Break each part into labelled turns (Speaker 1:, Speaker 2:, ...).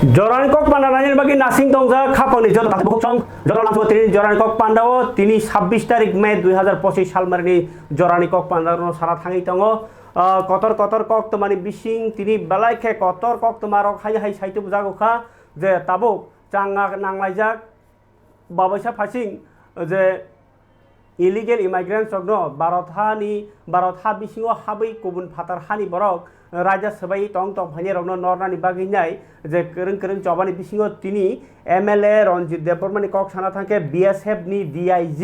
Speaker 1: Jorani kok pandangannya bagi nasing tongsa kapal ni jor buk song jorani kok tini jorani kok pandawo tini 26 tarik Mei 2025 সাল মারনি jorani kok pandawo Sara থাঙ্গি tongo kotor kok temani bising tini balai ke kotor kok temarok hai saitu bujago kha je tabuk changa nanglajak babaisa phasing je illegal immigrants ogno Bharotha bisingo habai kubun phatar hani borok Raja Sabai tong phani rogno nornani bagi nyai je kereng jobani bisingo tini MLA Ranjit Debormani kok sana thangke BSF ni DIG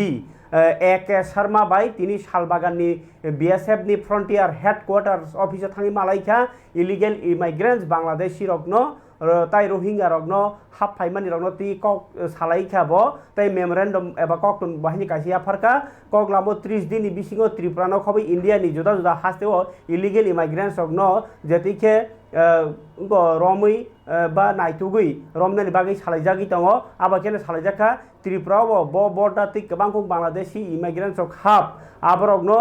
Speaker 1: ek Sharma bai tini Shalbagan ni BSF ni Frontier Headquarters office thangi Hwnlaikha illegal immigrants Bangladeshi rogno tai Rohingya rogno hap faimani rogno ti kok Hwnlaikha bo tai memorandum eba kok tun bahini kasia farka kok lamo 30 din ni bisingo Tripura no khobai India ni juda hasteo illegal immigrants rogno jetike Romui ba naitugui Romna ni bagi Hwnlaijagi tongo aba kene Hwnlaijaka Tripura bo border ti kebangkung Bangladeshi immigrants rok hap aborogno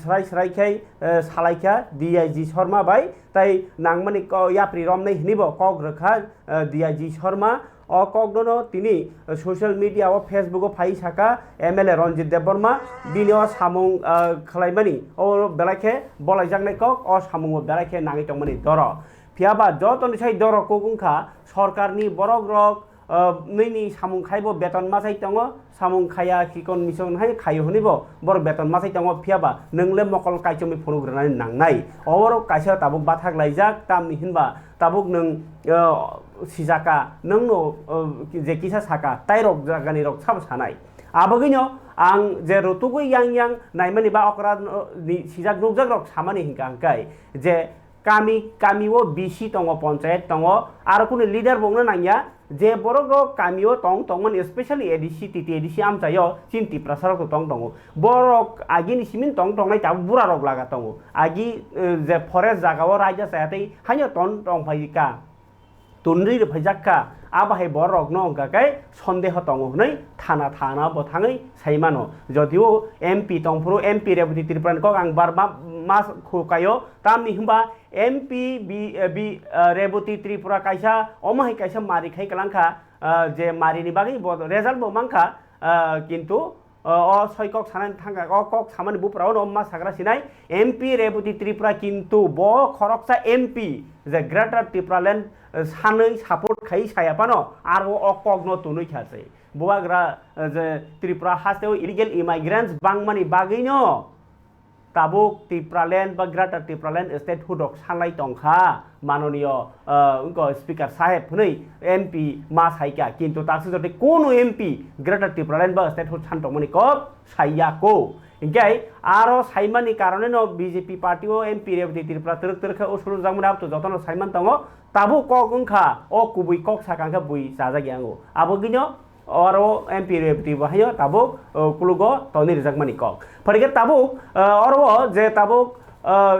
Speaker 1: serai kai Hwnlaikha DIG Sharma bai tai nangmani yapri Romna hinibo kok rekha DIG Sharma o kokdono tini social media o Facebook o phai saka MLA Ranjit Deborma binio samung khlaimani o belakhe bolaijaknai kok o samung o belakhe nangi tongmani doro phiaba jotoni sai doro kokungkha sarkarni borok rok nini samung khaibo beton masai tongo samung khaya kikon mission hai khayo honibo bor beton masai tongo phiaba nengle mokol kaichomi phonograni nangnai oro kaisa tabuk bathak laijak tamni hinba tabuk neng sijaka nengno je kisa saka tairok jagani rok sab sanai abagino ang je rotugui yang naimani ba okra ni sijak nukjak rok samani hingkangkai je kami wo bisi tongo panchayat tongo ar kuni leader bongna nangya je borok rok kami wo tongman especially edisi titi edisi amchayo chinti prasarok tongo borok agi ni simin tongnai ta bura rok laga tongo agi je forest jagao raja sayatei hanya tong phaika tunri phajakka abahe borok no gakai sondeho tongo nei thana bo thangai saimano jodio MP tongpuru MP rebuti Tripura ko ang barma mas khukayo tamni himba MP B rebuti Tripura kaisa omai kaisa mari khai kalangkha je mari ni bagi result bo mangkha kintu o soikok sanan thanga kok samani buprao no ma sagra sinai MP rebuti Tripura kintu bo khoroksa MP je greater Tripura land sanai support khai sayapano aro okogno tunui khase bubagra je Tripura hasteo illegal immigrants bangmani bagino tabuk Tripura land ba greater Tripura land statehood ok sanlai tongkha manoniyo unko speaker saheb hunai MP ma saika kintu takse jote kono MP greater Tripura land ba statehood san tongmani ko saiyako ingkai aro saimani karone no BJP party o MP rebuti Tripura terkha o suru jamuna to jotono saiman tongo tabu kok ungkha o kubui kok sakangkha bui sajagi ango abogino oro MP rebuti bahayo tabuk kulugo toni rizakmani kok phadike tabuk oro je tabuk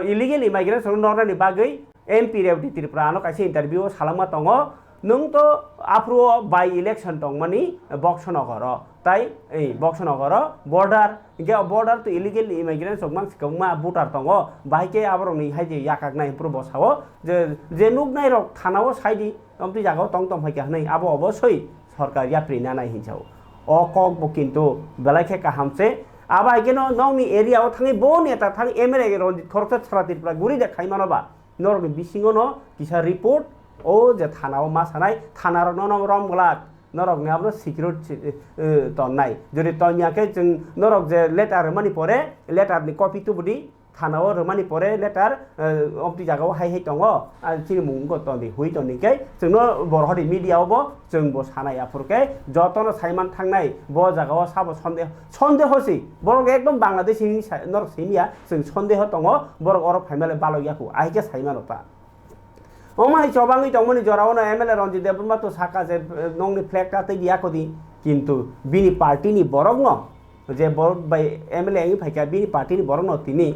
Speaker 1: illegal immigrants nornani bagai MP rebuti Tripura no kaise interview salama tongo nung to apro by election tongmani boxono goro tai ei boxono goro border to illegal immigrants ogmang sikongma voter tongo baike aboroni haije yakaknai pro bosawo je nugnai rok thanao saidi omti jagao tong haika nei abo obosoi সরকার ইয়াপ্রিনা নাই হিংসাও অ cock বো কিন্তু বেলাইখে কাহামছে আবা এগেনো নংনি এরিয়াও থাঙি বো নেতা থাং MLA রঞ্জিত খরচ ছাড়া তিরপ্রা গুরি দেখাই মানবা নরগ বিসিঙ্গো ন কিসা রিপোর্ট ও যে থানাও মা সানাই থানার ননম রমগলাক নরগ নাবনো সিকিউরিট তন্নাই যদি তন্যাকে जों নরগ যে লেটার মানি পরে লেটারনি কপি তুবুদি থানাও রমানি পরে লেটার অপটি জাগাও হাই দङो চিনি মুंगो तनि हुइ तनिकै जोंनो बरहरि मिडियावबो जों बो सानाय आफुरकै जतनो साइमान थांनाय बो जागाव साबो सन्देहसि बरग एकदम बांलादेशनि नर सेमिया जों सन्देह दङ बरग अर फाइमाले बालयाखौ आइके साइमानता ओमाय चबाङै दङमनि जरावनो एमएलए रঞ্জিত देबरमा तो साका जे नंनि फ्लैग तातै दियाखदि किन्तु बिनि पार्टीनि बरग न जे borok by MLA ni phaika bini party ni borok no tini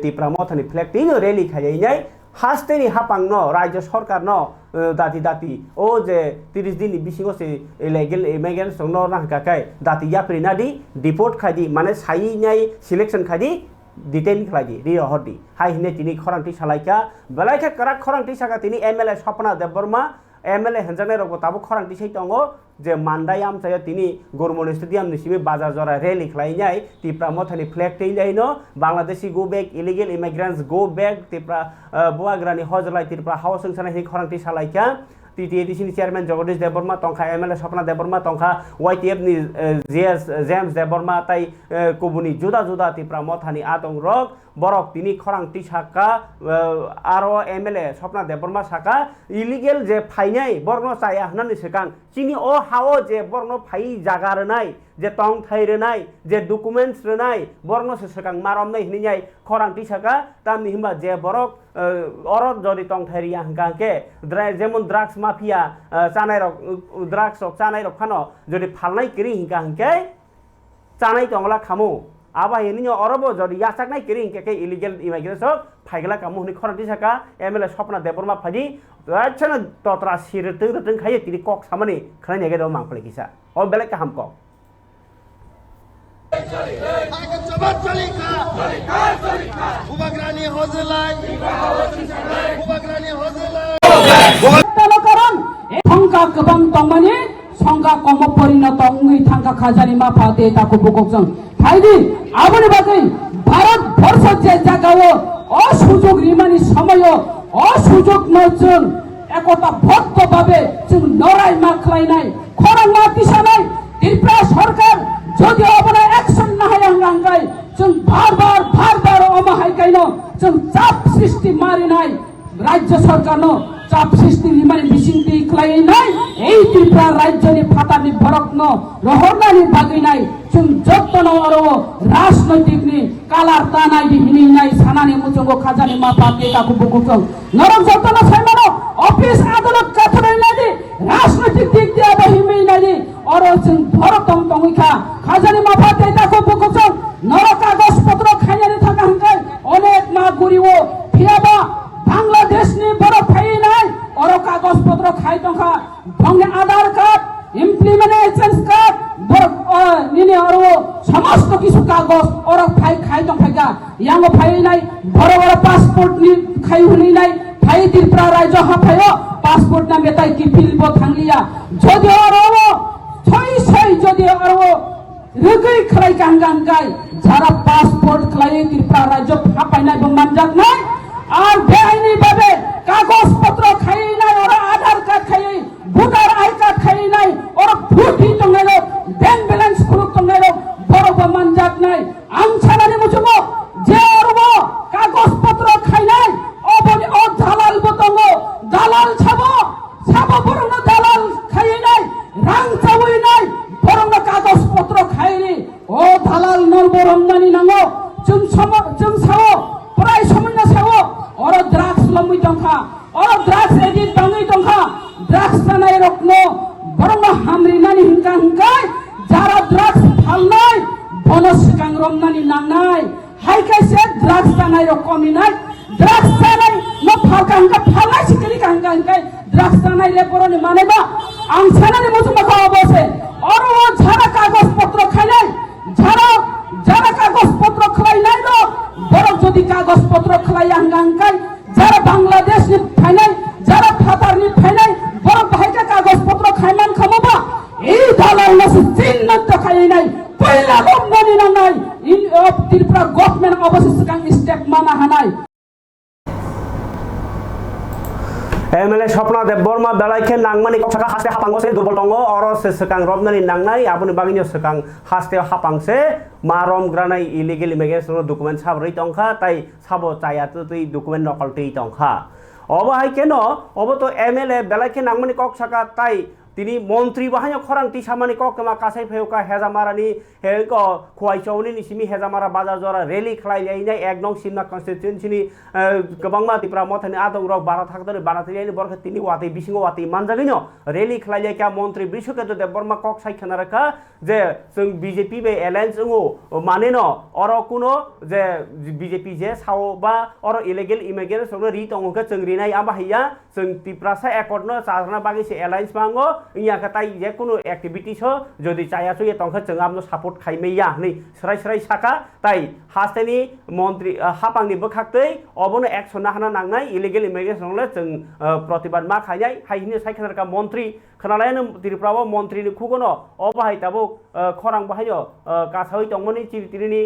Speaker 1: Tripura Motha ni flag tini rally khayai nai hasteni hapang no rajya sarkar no dati o je 30 din ni bisingo se illegal immigrants no na kakai dati yapri na di deport khadi mane sai nai selection khadi detain khlagi ri hodi hai hine tini khorangti salaika belaika karak khorangti saka tini MLA Swapna Deborma MLA হেনজানাই রকম তাবো খরাংটি সেই দङ যে মান্দাই আমচায় তিনি গরমনি stadium নিসিমি বাজার জরা rally খাইনাই তিপ্রা মথানি flag টেইলাইনো Bangladeshi go back illegal immigrants go back Tipra বুবাগ্রানি হজলাই তিপ্রা হাউসিং সানাই হি খরাংটি সালাইকা TTADC ni chairman Jagadish Deborma tongkha MLA Swapna Deborma tongkha YTF ni James Deborma tai kubuni juda juda tipra mothani atong rok borok tini khorang tisaka aro MLA Swapna Deborma saka illegal je phainai borno chaya hnani Swkang chini o hao je borno phai jaga renai je tong thai renai je documents renai borno se Swkang marom nai hninai khorang tisaka tamni himba je borok orot jodi tong thai ria hangke jemon drugs mafia chanai rok drugs ok chanai rok phano jodi phalnai kiri hingka hangke chanai tongla khamu aba yeni orobo jodi yasak nai kiri hingke ke illegal immigration phaigla kamu ni khorang tisaka MLA Swapna Deborma phaji achana totra sirtung rtung khaye tiri kok samani khlai nege do mangphle kisa o belek ka hamko
Speaker 2: BUBAGRANI hozlai BUBAGRANI hozlai
Speaker 3: কারণ সংখ্যা গোবাং দংমানি সংখ্যা কম পরিণত ungui thangka খাজানি মাফাতে তাকো বুককজং ফাইদি আবনি বাগৈ ভারত বর্ষ যে জায়গাও অসুযোগ রিমানি সময় অসুযোগ নজং একতা ভক্তভাবে जों লড়াই মাখলাইনাই খরাং মা দিশানাই ত্রিপুরা সরকার যদি অবনা অ্যাকশন না হয় হাঙ্গাই जों বারবার অমাহাইকাইনো जों চাপ সৃষ্টি মারি নাই রাজ্য সরকারনো চাপ সৃষ্টি রিমানি বিসিংতি খ্লাই নাই এই ত্রিপুরা রাজ্যনি ফাটানি ভরকন রহনানি বাগৈ নাই जों যত্ন আরো রাজনৈতিকনি কালার তানাই হিনি নাই সানানি মুজঙ্গ খাজানি মাফাতে তাকু বুকুচং নরম যত্ন সাইমানো অফিস আদালত কাথরাই নাই রাজনৈতিক দিক দিয়ে বহিমি নাই আরো जों ভরকম তংইখা খাজানি মাফাতে তাকু বুকুচং নর কাগজপত্র খাইনানি থাকা হাঙ্কাই অনেক মা গরিও ফিয়াবা বাংলাদেশ নি বড় ফাই নাই অর কাগজপত্র খাই তংখা ভঙ্গে আধার কার্ড ইমপ্লিমেন্টেশন কার্ড নিনে আরো সমস্ত কিছু কাগজ অর ফাই খাই তংখাইগা ইয়াং ফাই নাই বড় বড় পাসপোর্ট নি খাই হলি নাই ফাই ত্রিপুরা রাজ্য হাফায় পাসপোর্ট না বেতাই কি ফিলব থাংলিয়া যদি আরো ছয় যদি আরো রুগৈ খাই গাঙ্গাঙ্গাই যারা পাসপোর্ট খাই ত্রিপুরা রাজ্য হাফাই নাই মানজাক নাই আর বেআইনি ভাবে কাগজপত্র খাই নাই ওরা আধার কার্ড খাই ভোটার আই কার্ড খাই নাই ওরা ভোটই তো নাই ব্যাংক ব্যালেন্স খুলুক তো নাই বড় মানজাত নাই আমছালানি মুজুব যে অরব কাগজপত্র খাই নাই অবনি ও দালাল বতঙ্গ দালাল ছাবো বরং দালাল খাই নাই রাং চাবই নাই বরং কাগজপত্র খাই নি ও দালাল নলব রমনানি নাঙ্গো जों সাও প্রায় সমন্য সাও और ड्रग्स लम्बी दंखा और ड्रग्स एडिट दंगई दंखा ड्रग्स नाय रखनो बरंग हामरिनानि हिंका जारा ड्रग्स फालनाय बनो Swkang Romnani नांगनाय हाइकाइसे ड्रग्स नाय रखमिनाय ड्रग्स नाय न फालका हिंका फालनाय सिकरि हिंका ड्रग्स नाय रे बरनि मानेबा आं सानानि मुजुमाखा अबसे और वो जारा कागज पत्र खाइनाय যারা কাগজপত্র খাই নাই তো বড় যদি কাগজপত্র খাই হাঙ্গাঙ্কাই যারা বাংলাদেশ নি ফাইনাল যারা ফাতার নি ফাইনাল বড় ভাইকা কাগজপত্র খাইমান খামবা এই দালাল নাসি চিহ্নত খাই নাই পয়লা রমনানি নাই ইন অফ ত্রিপুরা গভর্নমেন্ট অবশ্যই Swkang স্টেপ মানা হানাই
Speaker 1: MLA Swapna Deborma belaike nangmani koksaka haste hapangse durbol tongo oro se Swkang Romnani nangnai aboni bagini Swkang haste hapangse marom granai illegal immigration document sabrei tongkha tai sabo chaya tui document nokol tei tongkha obo hai keno obo to MLA belaike nangmani koksaka tai তিনি মন্ত্রী বাহায় খরাংটি সামানি ককমা কাছাই ফেউকা হেজামারানি হেক খোয়াইচৌনি নিসিমি হেজামারা বাজার জরা rally খালাই লাইনাই এক নং সিমনা কনস্টিটিউয়েন্সিनि गोबांमा तिप्रा मथानि आदं रक बारा थाकदरे बानाथैनि बरख तिनि वाति बिसिङो वाति मानजागिनो रेली खलाइले का मन्त्री बिश्वकेन्द्र देबबर्मा कक साइखना रखा जे जों बीजेपी बे एलायंस ओङो मानेनो अर कुनो जे बीजेपी जे साव बा अर इलीगल इमिग्रेशन रि तंगो जों रिनाय आबाहिया जों तिप्रासा एकर्डनो सारना बागिसे एलायंस बांगो ইয়া তাই যে কোনো অ্যাক্টিভিটিস যদি চাইয়া চুয়ে তখন जों আমনো সাপোর্ট খাইমেয়া नै সরাই সরাই সাকা তাই হাস্তেनि মন্ত্রী হাপাংनि বখাক্तै अबनो एक्सन ना हाना नांनाय इलिगेल इमिग्रेशन जों प्रतिबाद मा खायनाय हाइनि साइखानारका मन्त्री खोनालायनो त्रिपुराव मन्त्रीनि खुगनो अबाहाय ताबो खरां बाहायो कासावै दंमोननि चिरितिरिनि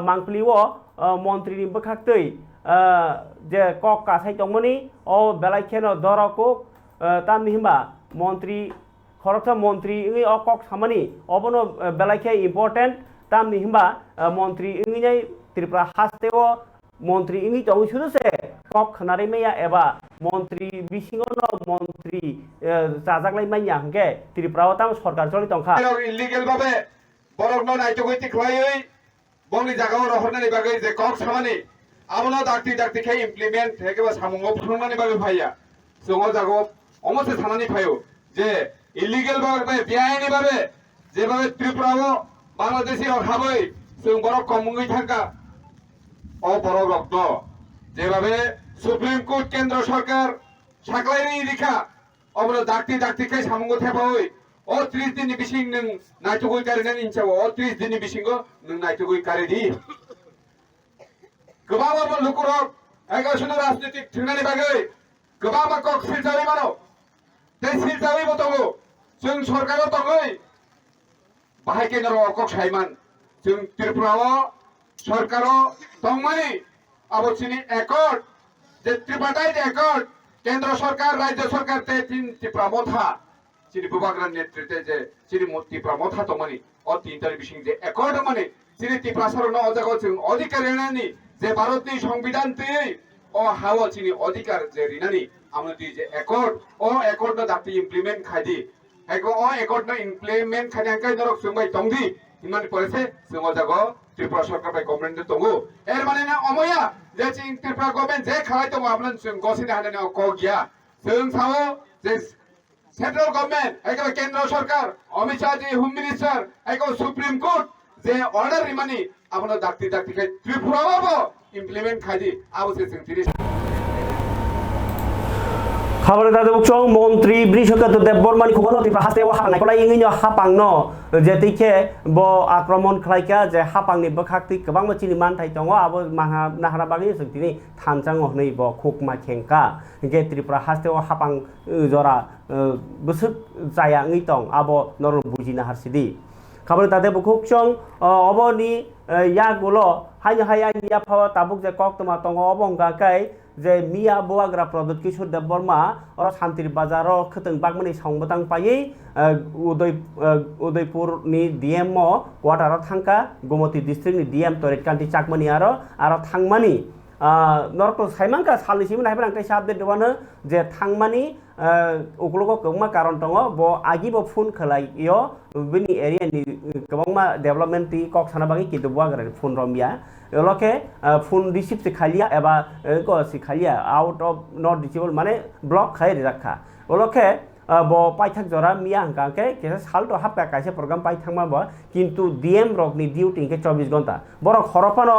Speaker 1: मांखलिव मन्त्रीनि बखाक्तै जे कक कासाय दंमोननि अ बेलायखेनो दरको तामनि हिमा मन्त्री खरकसा मन्त्री अ कक सामानि अबनो बेलायखे इम्पोर्टेन्ट तामनि हिमा मन्त्री इंगिनाय त्रिपुरा हास्तेव मन्त्री इंगि दं सुदसे कक खनारै मैया एबा मन्त्री बिसिङनो मन्त्री जाजागलाय मैया हंगे त्रिपुराव ताम सरकार चलि दंखा
Speaker 4: इलिगेल भाबे बरकनो नायथगै तिख्लायै बंनि जागाव रहरनानै बागै जे कक सामानि आमनो दाक्ति दाक्ति खे इमप्लिमेन्ट हेकेबा सामुङाव फुंनानै बागै फाया जोङो जागाव अमसे थानानै फायो जे इलिगेल भाबे बिआइनि भाबे जेभाबे त्रिपुराव बांलादेशी हाबै जों बरक कमुङै थांगा अ बरक रक्त जेभाबे सुप्रीम कोर्ट केंद्र सरकार साख्लायनि रिखा अमनो दाक्ति दाक्ति खे सामुङाव थेफायै अ 30 दिननि बिसिं नों नायथगै कारिनानै इनसाव अ 30 दिननि बिसिंगो नों नायथगै कारिदि गोबां लुकुरक एगासुनो राजनीतिक थुंनानै बागै गोबां कक सिलजाबै मानो दै सिलजाबै बतंगो जों सरकाराव दङै बाहाय केन्द्र कक साइमान जों त्रिपुराव सरकाराव दंमानि आबोसिनि एकर्ड जे त्रिपाटाइट एकर्ड केन्द्र सरकार राज्य सरकार ते तीन त्रिपुरा मोथा चिनि बुबाग्रानि नेतृत्वे जे चिनि त्रिपुरा मोथा दंमानि अ तीन तारि बिसिं जे एकर्ड माने चिनि त्रिपुरा सरनो अजागाव जों अधिकार रेनानि जे भारतनि संविधान तै अ हाव चिनि अधिकार जे रिनानि आमनो जे एकर्ड अ एकर्ड न दाक्ति इमप्लिमेन्ट खादि एको अ एकर्ड न इमप्लिमेन्ट खादि अंकाय नरक जोंबाय दंदि हिमानि परेसे जों अजागाव त्रिपुरा सरकार बाय गभर्नमेन्ट दंगो एर माने ना अमया जे चिं त्रिपुरा गभर्नमेन्ट जे खालाय दं आमनो जों गसिनि हानानै क गिया जों सावो जे सेंट्रल गभर्नमेन्ट एको केन्द्र सरकार अमित शाह जी होम मिनिस्टर एको सुप्रीम कोर्ट जे अर्डर रिमानि आमनो दाक्ति दाक्ति खाय त्रिपुरावबो इमप्लिमेन्ट खादि आवसे जों तिरि
Speaker 1: खबर दादे बुकसं मन्त्री बृषकत देबबर्मानि खुगनो त्रिपुरा हास्तेव हानायखौलाय इंगिनो हापांनो जेतिखे ब आक्रमण खलायका जे हापांनि बखाक्ति गोबां मचिनि मानथाय दङ आबो नाहारा बागै जोंतिनि थानजां हनै ब खुकमा खेंका गे त्रिपुरा हास्तेव हापां जरा बोसोक जाया ngै दं आबो नरम बुजिना हारसिदि खबर दादे बुकसं अबनि यागुलो हाय हाय या फावा ताबुक जे कक्तमा दङ अबंगाकाय जे मिया बुवाग्रा प्रदत्त किशोर देबबर्मा और शान्तिर बाजार खतंग बागमनि संबतां पायै उदयपुरनि डीएम क्वार्टार थांका गोमती डिस्ट्रिक्टनि डीएम तोरेट कान्ति चाकमनि आरो थांमानि नरक साइमांका सालनिसिम नायबाय आं अपडेट दवानो जे थांमानि उकलको गोबां कारण दङ ब आगिबो फुन खलायो बिनि एरियानि गोबां डेभलपमेन्ट कक साना बागै किन्तु बुवाग्रा फुन रमिया लोके फुन रिसिभ से खालिया एबा को से खालिया आउट ऑफ नॉट रिचेबल माने ब्लॉक खाय रखा लोके ब पाइथाक जरा मिया हंकाके केसे साल तो हापका कासे प्रोग्राम पाइथांमा ब किन्तु डीएम रकनि डिउटी के 24 घंटा बर खरफानो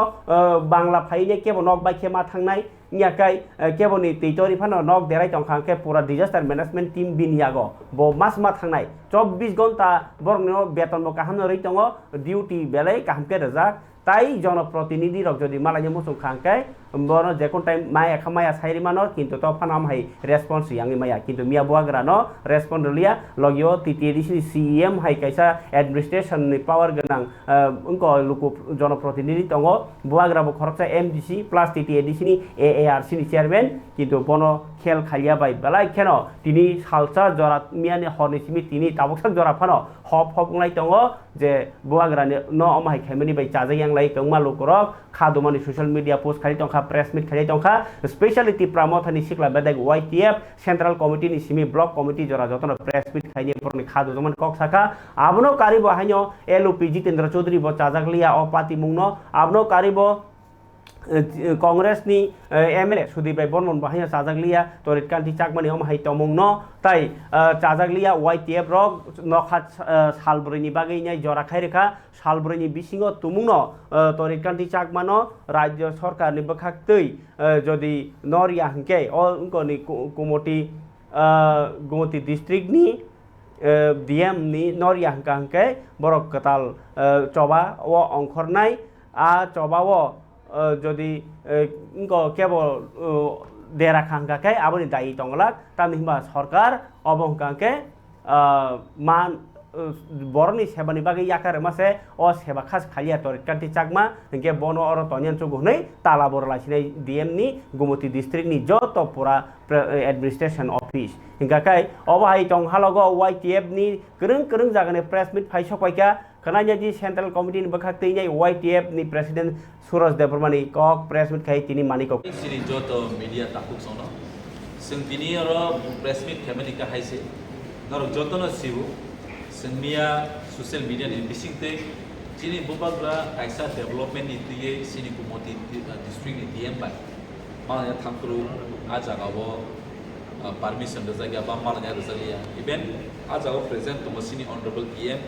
Speaker 1: बांला फाइने केबो नक बाइखे मा थांनाय नियाकाय केबोनि टेटोरि फानो नक देराय तंखाके पूरा डिजास्टर मैनेजमेंट टीम बिनियागो ब मास मा थांनाय 24 घंटा बरनो बेतन म काहामनो रै दङ डिउटी बेले काहामके रजाक ताई जनप्रतिनिधि रक जदि मालाय मुसुं खांकाय बनो जेकोन टाइम माया खामाया साइरि मानो किन्तु तो फानाम हाय रेस्पॉन्स यांगि माया किन्तु मिया बुवाग्रा न रेस्पॉन्ड लिया लगियो टीटीडीसी सीएम हाय कैसा एडमिनिस्ट्रेशन नि पावर गनां उनको लुकु जनप्रतिनिधि दङ बुवाग्रा बो खरकसा एमडीसी प्लस टीटीडीसी नि एआरसी नि चेयरमैन किन्तु बनो खेल खालिया बाय बेलाय केनो तिनि सालसा जरा मियानि हरनिसिमि तिनि ताबकसा जरा फानो हप नाय दङ जे बुवाग्रानि न अमाय खायमनि बाय चाजायांलाय गंमा लुकुरक खादुमानि सोशल मीडिया पोस्ट खालि तंखा प्रेस मीट खालि तंखा स्पेशली त्रिपुरा मोथानि सिक्ला बेदाग वाईटीएफ सेंट्रल कमिटी नि सिमी ब्लॉक कमिटी जरा जतन प्रेस मीट खालि परनि खादु जमन कक साखा आबनो कारिबो हायनो एलओपी जितेंद्र चौधरी बो चाजागलिया अ पार्टी मुंगनो आबनो कारिबो कांग्रेस नि एमएलए सुदीप बर्मन बाहाय चाजागलिया तोरित कान्ति चाकमानि अमहाय तमुंगनो ताई चाजागलिया वाईटीएफ रक नखात सालब्रैनि बागैनाय जरा खायरेखा सालब्रैनि बिसिङो तुमुंनो तोरित कान्ति चाकमानो राज्य सरकारनि बखाक्तै जदि नरिया हंके अ उनकोनि गुमती डिस्ट्रिक्ट नि DM ni Noria hangke borok ketal coba wo ongkornai coba wo jadi engko kebo dera hangke aboni dai tonglak tani himba sarkar obong hangke man boroni sebani bagi yakar mase o seba khas khalia torit kanti chakma hingke bono oro tonyan chugunai tala borla sinai DM ni Gumoti district ni joto pura administration office hingga kai obahai tong halogo YTF ni kereng jagane press meet phaisok paika kananya ji central committee ni bakhak teinai YTF ni president Suraj Devrmani kok press meet khai tini maniko
Speaker 5: sini joto media takuk sono sing tini oro press meet family ka haise nor joto no sibu sengmia social media ni bising te sini bubagra kaisa development ni tiye sini Gumoti district ni DM bai malanya thamkru ajagawo permission dazagya ba malanya dazagya even ajago present to sini honorable DM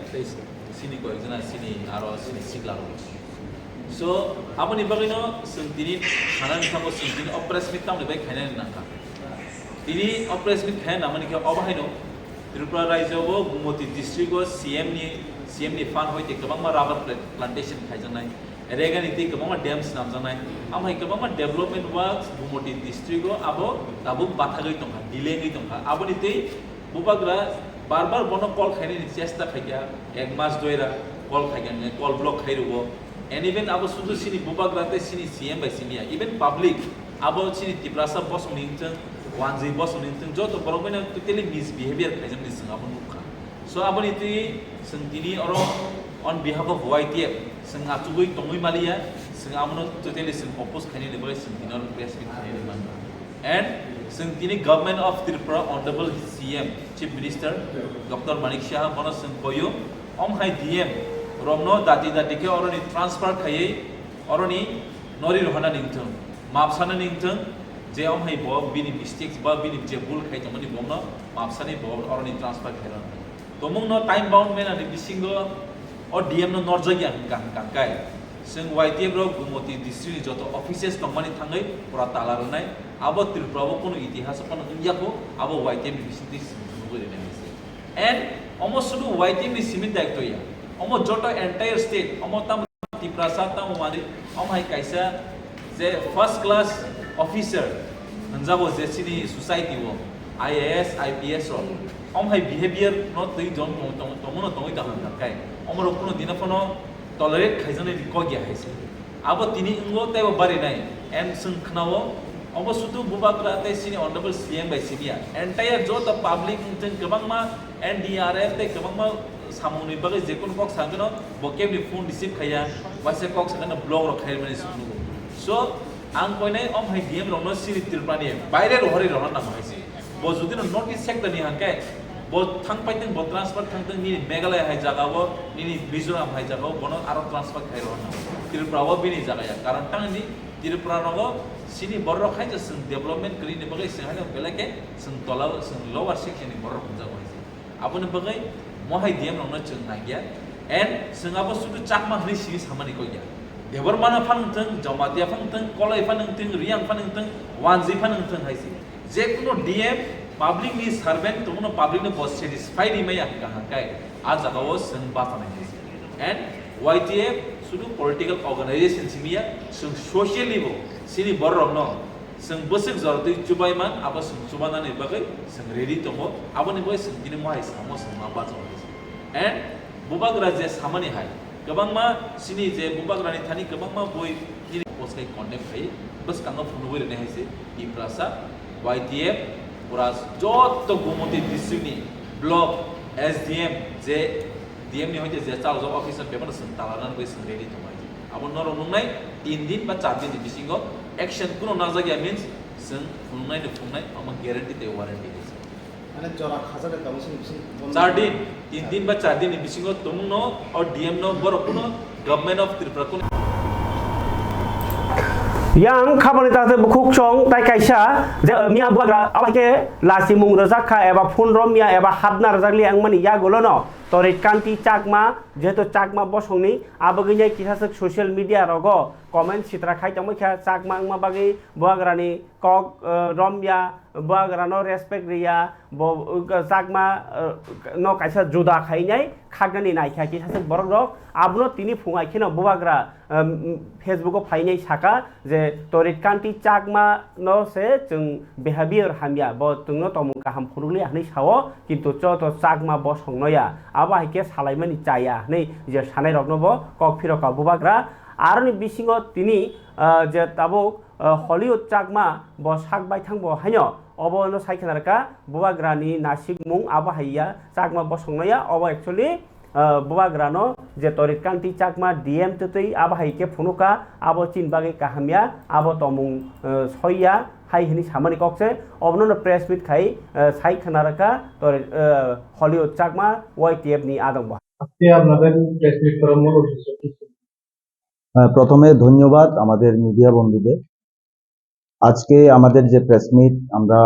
Speaker 5: sini ko exana sini aro sini sigla so amoni bagino sentini hanan thamo sentini oppress mit tam bai khana naka tini oppress mit khana amoni ke obahaino Tripura Raijo Gumoti district CM ni fan hoite kabang rubber plantation khaijanai eregan iti kabang dams namjanai amhai kabang development works Gumoti district abo tabu bathagai tongha delay ngai tongha abo nite bubagra barbar bono call khaini ni chesta khaia ek mas doira call khaigan call block khairubo and even abo sudu sini bubagra te sini CM by simia even public abo sini tiprasa boss ningchang wanzi boss ningchang joto borobena totally misbehavior khaijam ni singa abo nukha so abo niti sentini oro on behalf of YTF sing atugui tongui malia sing amono totally sing oppose khaini ni boy sentini oro press meet khaini ni man and sentini government of Tripura honorable CM chief minister Dr. Manik Shah bono sing koyo hai DM Romna dati ke oroni transfer khaye oroni nori rohana ningthang mapsana ningthang je hai bo bini mistakes ba bini je bul khai tomani bomna mapsani bo oroni transfer khaira tomung no time bound mena ni bisingo o DM no norjagi ang kai sing YTF ro Gumoti district joto offices tomani thangai pura talarunai abo Tripura bo kono itihas kono india ko abo YTF district nugoi ne and almost sudu YTF ni simin daikto ya almost joto entire state almost tam tiprasa tam mari hai kaisa je first class officer hanjabo je sini society wo IAS IPS ro hai behavior not the jon tomono tongoi ta han kai amro kono dinafono tolerate khaijane ko gya haise abo tini ingo taibo bari nai and sung khnawo almost sudu bubagra te sini honorable CM by CBA entire jota public tin kabang ma NDRF te kabang ma samuni bagai jekun kok sangno bokeb ni phone receive khaya wase kok sangno blog ro khair mani sunu so ang koinai hai DM romno siri Tripura baire rohori rohna na haise bo judi no notice sector ni hankai bo thang paiteng bo transfer thangteng ni Meghalaya hai jaga bo ni Mizoram hai jaga bo no aro transfer khai rohna Tripura bo bini jaga ya karan tang ni Tripura ro sini borro khai sing development kri ni bagai sing hano belake sing tola sing lower section ni borro jaga haise abone bagai mohai DM romno chung nagya and sing abo sudu chakma hri siri samani ko ya debar mana phangteng jamatia phangteng kolai phangteng riang phangteng wanzi phangteng haisi je kuno DM public ni servant tomono public no boss satisfied ni maya kai aja gawo sing ba phangai and YTF sudu political organization simia sing socially bo sini borrom no sing bosik zorti chubai man aba sing chubana ni bagai sing ready tomo aboni boy sing dini mo hai samo sing ma ba and bubagra je samani hai kabang ma sini je bubagrani thani kabang ma boy ni post kai contact hai bas kanga phone boi ne haise i prasa YTF pura jot to Gumoti district ni block SDM je DM ni hoje je chal job officer paper sun talanan boi sun ready to mai abon noro nungnai 3 din ba 4 din ni bisingo action kuno na jagya means sun nungnai ne phungnai ama guarantee te warranty
Speaker 2: মানে জরা খাজারে কামসিং বিসিং
Speaker 5: 4 दिन 3 दिन বা 4 दिन ni bisingo tomno or DM no bor kuno government of Tripura kuno
Speaker 1: yang khabani tate bukhuk chong tai kaisa je mia buagra abake lasi mung rajaka eba phun romia eba habna rajakli angmani ya golono torit kanti chakma jeto chakma bosongni abaginya kisasek social media rogo comment sitra khai tongmai kha chakma angma bagi buagrani kok Romya bubagrano respect ria bo chakma no kaisa juda khainai khagani naikha ki sase borok rok abno tini fungai kheno bubagra Facebook o phainai saka je torit kanti chakma no se chung behavior hamya bo tungno tomung kaham phuruli ahni sawo kintu to chakma bo songnoya aba haike salaimani chaya nei je sanai rokno bo kok phiroka bubagra aroni bisingo tini je tabuk Hollywood chakma bo sakbai thangbo haino obo no saikhanarka bubagrani nasik mung aba haiya chakma bo songnaya obo actually bubagrano je torit kanti chakma DM tutui aba haike phunuka abo chinbagi kahamya abo tomung soya hai hini samani kokse obno no press meet khai saikhanarka torit Hollywood chakma YTF ni adongbo
Speaker 2: আজকে আপনাদের press meet করার মূল উদ্দেশ্য কি ছিল?
Speaker 6: প্রথমে ধন্যবাদ আমাদের মিডিয়া বন্ধুদের। আজকে আমাদের যে প্রেস মিট আমরা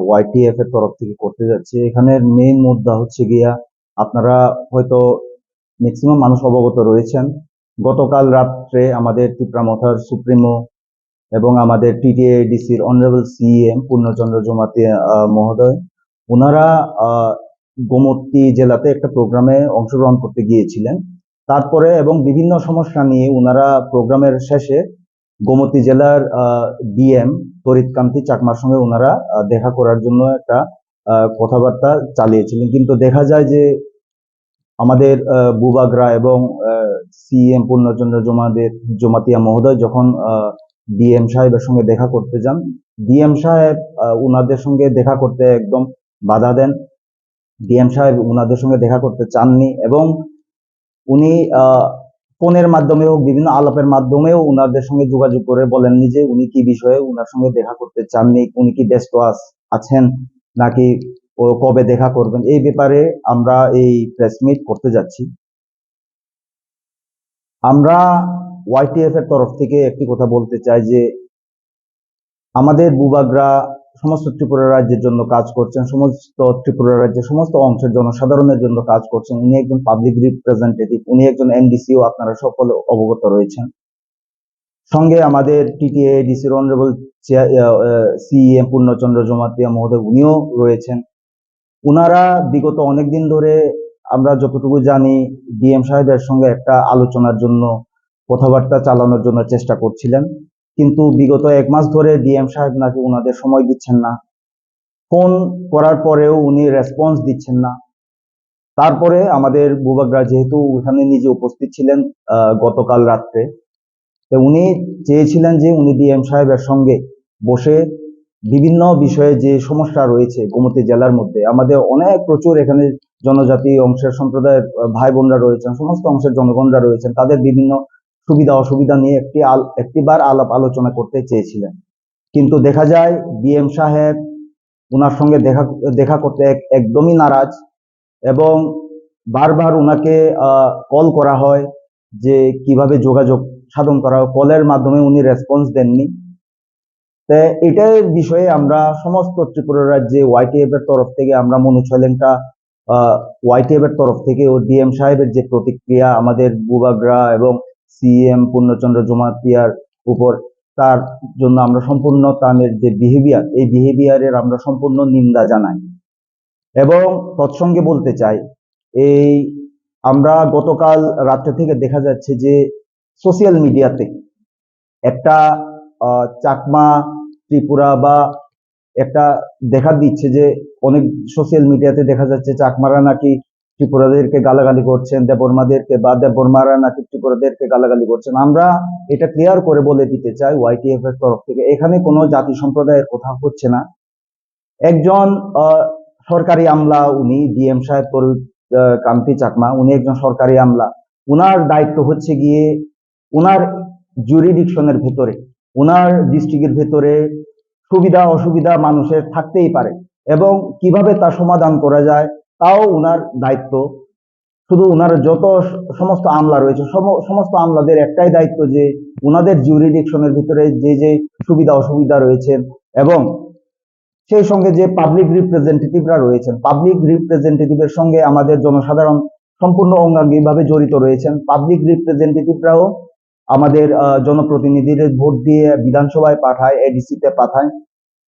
Speaker 6: ওয়াইটিএফ এর তরফ থেকে করতে যাচ্ছি, এখানের মেইন মুদ্রা হচ্ছে গিয়া আপনারা হয়তো ম্যাক্সিমাম মানুষ অবগত রয়েছেন, গতকাল রাত্রে আমাদের ত্রিপুরা মথার সুপ্রিমো এবং আমাদের টিটিএডিসির অনারেবল সিএম পূর্ণচন্দ্র জমাতিয়া মহোদয় ওনারা গোমতী জেলাতে একটা প্রোগ্রামে অংশগ্রহণ করতে গিয়েছিলেন। তারপরে এবং বিভিন্ন সমস্যা নিয়ে ওনারা প্রোগ্রামের শেষে গোমতী জেলার ডিএম তরিতকান্তি চাকমার সঙ্গে ওনারা দেখা করার জন্য একটা কথাবার্তা চালিয়েছিলেন, কিন্তু দেখা যায় যে আমাদের বুবাগ্রা এবং সিএম পূর্ণচন্দ্র জমাতিয়া মহোদয় যখন ডিএম সাহেবের সঙ্গে দেখা করতে যান, ডিএম সাহেব ওনাদের সঙ্গে দেখা করতে একদম বাধা দেন। ডিএম সাহেব ওনাদের সঙ্গে দেখা করতে চাননি এবং উনি ফোনের মাধ্যমে হোক বিভিন্ন আলাপের মাধ্যমেও উনাদের সঙ্গে যোগাযোগ করে বলেননি যে উনি কি বিষয়ে উনার সঙ্গে দেখা করতে চাননি, উনি কি ব্যস্ত আছেন নাকি ও কবে দেখা করবেন। এই ব্যাপারে আমরা এই প্রেস মিট করতে যাচ্ছি। আমরা ওয়াইটিএফ এর তরফ থেকে একটি কথা বলতে চাই যে আমাদের বুবাগরা সমস্ত ত্রিপুরা রাজ্যের জন্য কাজ করছেন, সমস্ত ত্রিপুরা রাজ্যের সমস্ত অংশের জনসাধারণের জন্য কাজ করছেন। উনি একজন পাবলিক রিপ্রেজেন্টেটিভ, উনি একজন এনডিসিও আপনারা সকলে অবগত রয়েছেন। সঙ্গে আমাদের টিটিএডিসির অনারেবল সিএম পূর্ণচন্দ্র জমাতিয়া মহোদয় উনিও রয়েছেন। উনারা বিগত অনেকদিন ধরে আমরা যতটুকু জানি ডিএম সাহেবের সঙ্গে একটা আলোচনার জন্য কথাবার্তা চালানোর জন্য চেষ্টা করছিলেন, কিন্তু বিগত 1 মাস ধরে ডিএম সাহেব নাকি ওনাদের সময় দিচ্ছেন না, ফোন করার পরেও উনি রেসপন্স দিচ্ছেন না। তারপরে আমাদের বুবাগ্রা যেহেতু ওখানে নিজে উপস্থিত ছিলেন গতকাল রাত্রে, তো উনি চেয়েছিলেন যে উনি ডিএম সাহেবের সঙ্গে বসে বিভিন্ন বিষয়ে যে সমস্যা রয়েছে গোমতী জেলার মধ্যে, আমাদের অনেক প্রচুর এখানে জনজাতি অংশের সম্প্রদায়ের ভাই বোনরা রয়েছেন, সমস্ত অংশের জনগণরা রয়েছেন, তাদের বিভিন্ন সুবিধা অসুবিধা নিয়ে একটিবার আলাপ আলোচনা করতে চেয়েছিলেন। কিন্তু দেখা যায় ডিএম সাহেব ওনার সঙ্গে দেখা করতে একদমই নারাজ এবং বারবার ওনাকে কল করা হয় যে কিভাবে যোগাযোগ সাধন করা হয়, কলের মাধ্যমে উনি রেসপন্স দেননি। এটার বিষয়ে আমরা সমস্ত ত্রিপুরা রাজ্যে ওয়াইটিএফ এর তরফ থেকে আমরা মনুচলেনটা ওয়াইটিএফ এর তরফ থেকে ও ডিএম সাহেবের যে প্রতিক্রিয়া আমাদের বুবাগ্রা এবং সিএম পূর্ণচন্দ্র জমাতিয়ার উপর, তার জন্য আমরা সম্পূর্ণ তাদের যে বিহেভিয়ার, এই বিহেভিয়ারের আমরা সম্পূর্ণ নিন্দা জানাই। এবং তৎসঙ্গে বলতে চাই, এই আমরা গতকাল রাত্রে থেকে দেখা যাচ্ছে যে সোশ্যাল মিডিয়াতে একটা চাকমা ত্রিপুরা বা একটা দেখা দিচ্ছে যে অনেক সোশ্যাল মিডিয়াতে দেখা যাচ্ছে চাকমারা নাকি ত্রিপুরাদেরকে গালাগালি করছেন, দেববর্মাদেরকে বা দেববর্মারা নাকি ত্রিপুরাদেরকে গালাগালি করছেন। আমরা এটা ক্লিয়ার করে বলে দিতে চাই ওয়াইটিএফ এর তরফ থেকে, এখানে কোনো জাতি সম্প্রদায়ের কথা হচ্ছে না। একজন সরকারি আমলা, উনি ডিএম সাহেব কান্তি চাকমা, উনি একজন সরকারি আমলা। উনার দায়িত্ব হচ্ছে গিয়ে উনার জুরিডিকশনের ভেতরে, উনার ডিস্ট্রিক্টের ভেতরে সুবিধা অসুবিধা মানুষের থাকতেই পারে এবং কিভাবে তা সমাধান করা যায় তাও উনার দায়িত্ব। শুধু উনার যত সমস্ত আমলা রয়েছে সমস্ত আমলাদের একটাই দায়িত্ব যে উনাদের জুরিডিকশনের ভিতরে যে যে সুবিধা অসুবিধা রয়েছেন এবং সেই সঙ্গে যে পাবলিক রিপ্রেজেন্টেটিভরা রয়েছেন, পাবলিক রিপ্রেজেন্টেটিভের সঙ্গে আমাদের জনসাধারণ সম্পূর্ণ অঙ্গাঙ্গিভাবে জড়িত রয়েছেন। পাবলিক রিপ্রেজেন্টেটিভরাও আমাদের জনপ্রতিনিধিদের ভোট দিয়ে বিধানসভায় পাঠায়, এডিসিতে পাঠায়।